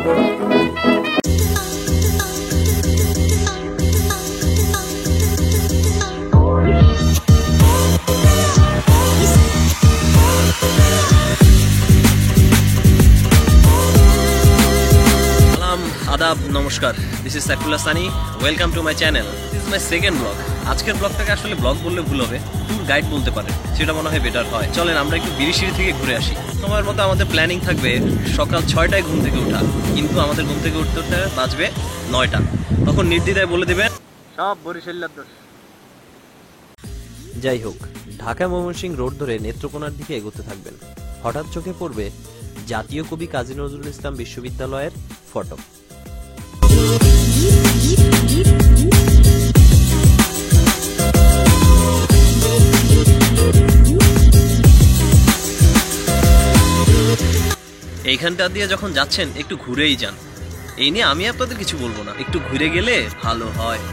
आदाब नमस्कार this is Saifullah Sani welcome to my channel this is my second blog আজকের ব্লগটাকে আসলে ব্লগ বললে ভুল হবে ট্যুর গাইড বলতে পারে সেটা মনে হয় বেটার হয় চলেন আমরা একটু বিরিশিরি থেকে ঘুরে আসি সময়ের মতো আমাদের প্ল্যানিং থাকবে সকাল 6টায় ঘুম থেকে ওঠা কিন্তু আমাদের ঘুম থেকে উঠতে উঠতে বাজবে 9টা তখন নির্দ্বিধায় বলে দেবেন সব বরিশালের দোষ যাই হোক ঢাকা ময়মনসিংহ রোড ধরে নেত্রকোনার দিকে এগোতে থাকবেন হঠাৎ চোখে পড়বে জাতীয় কবি কাজী নজরুল ইসলাম বিশ্ববিদ্যালয়ের ফটো এইখানটা দিয়ে যখন যাচ্ছেন একটু ঘুরেই যান এই নিয়ে আমি আপনাদের কিছু বলবো না একটু ঘুরে গেলে ভালো হয়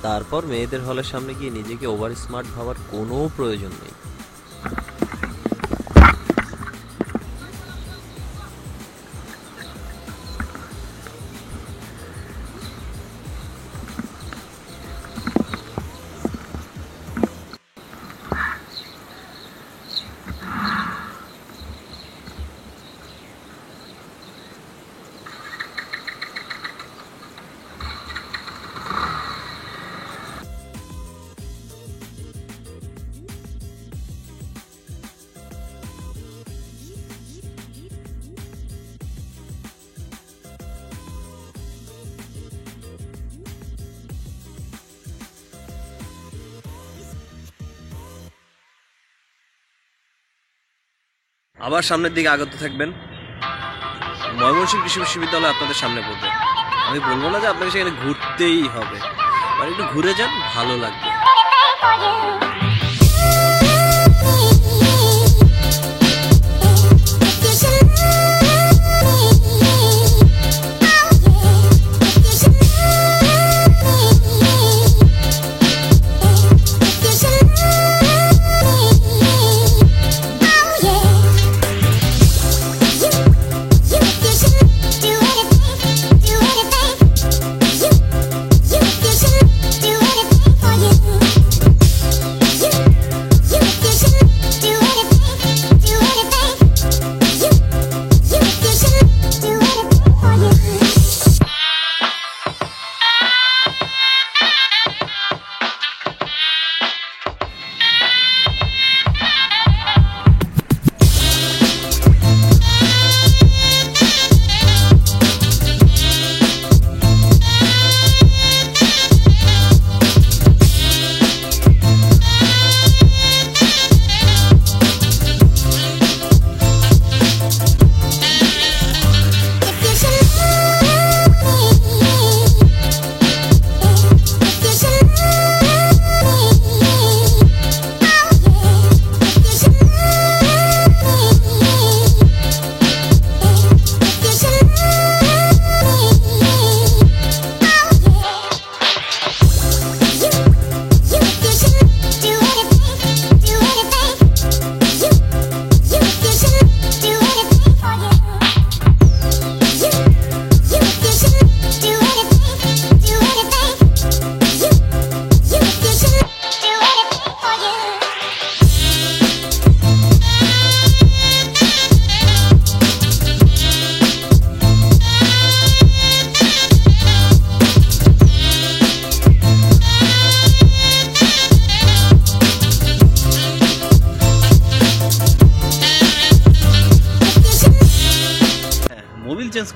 তারপর মেয়েদের হলের সামনে গিয়ে নিজেকে ওভার স্মার্ট ভাবার কোনো প্রয়োজন নেই আবার সামনের দিকে আগতে থাকবেন ময়মনসিংহ কৃষি বিশ্ববিদ্যালয় আপনাদের সামনে পড়বে আমি বলবো না যে আপনাকে সেখানে ঘুরতেই হবে আর একটু ঘুরে যান ভালো লাগবে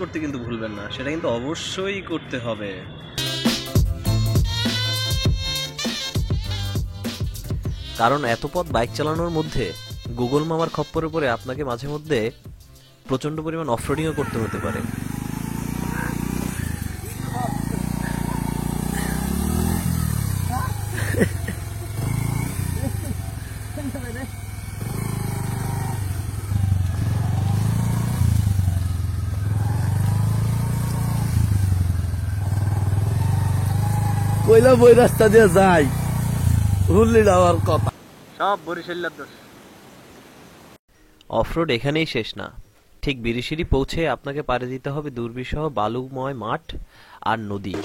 করতে কিন্তু ভুলবেন না, সেটা কিন্তু অবশ্যই করতে হবে। কারণ এত পথ বাইক চালানোর মধ্যে গুগল মামার খপ্পরে পড়ে আপনাকে মাঝে মধ্যে প্রচন্ড পরিমাণ অফরোডিংও করতে হতে পারে। কইলা বই রাস্তা দিয়ে যাই, ভুললি যাওয়ার কথা। সব বরিশালের দোষ। অফরোড এখানেই শেষ না, ঠিক বিরিশিরি পৌঁছে আপনাকে পাড়ি দিতে হবে দুর্বিষহ বালুময় মাঠ আর নদী।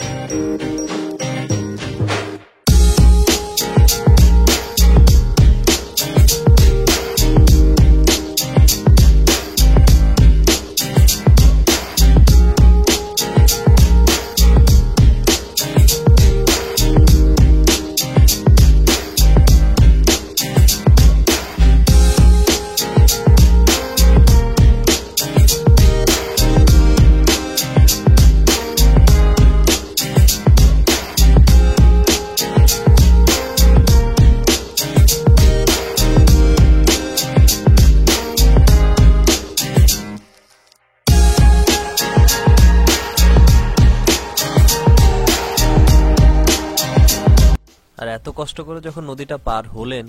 আর এত কষ্ট করে যখন নদীটা পার হলেন,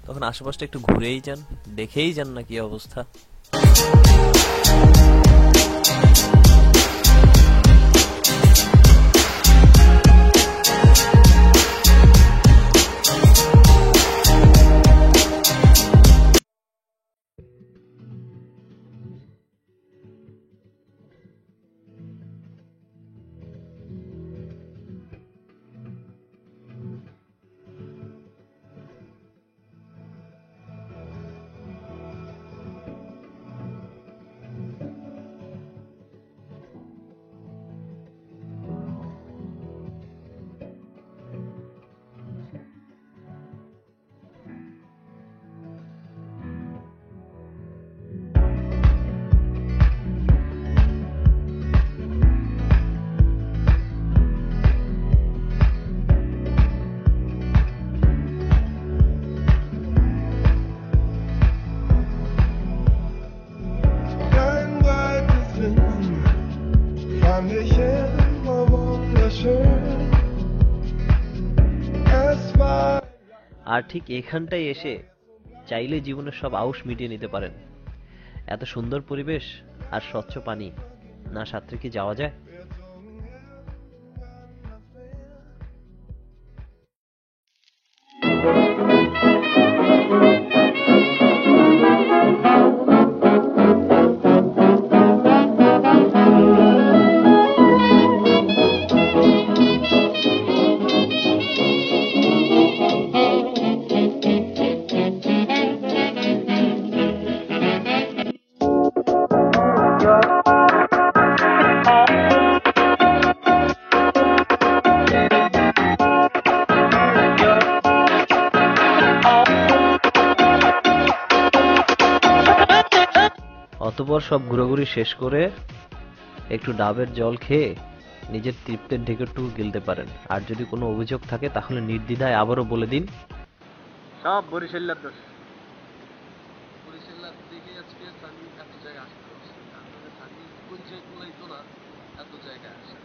তখন আশেপাশটা একটু ঘুরেই যান, দেখেই যান না কি অবস্থা। আর ঠিক এখানটাই এসে চাইলে জীবনের সব আউশ মিটিয়ে নিতে পারেন। এত সুন্দর পরিবেশ আর স্বচ্ছ পানি, না সাঁতরে কি যাওয়া যায়? অতঃপর সব ঘোরাঘুরি শেষ করে একটু ডাবের জল খেয়ে নিজের তৃপ্তের ঢেকুরটুকু গিলতে পারেন। আর যদি কোনো অভিযোগ থাকে তাহলে নির্দ্বিধায় আবারও বলে দিন, সব বরিশালের দোষ। বরিশালের দিকে আজকে সানি এত জায়গায় আসতে পারছে, তারপরে সানি কোন জায়গায় তো না এত জায়গায় আসে।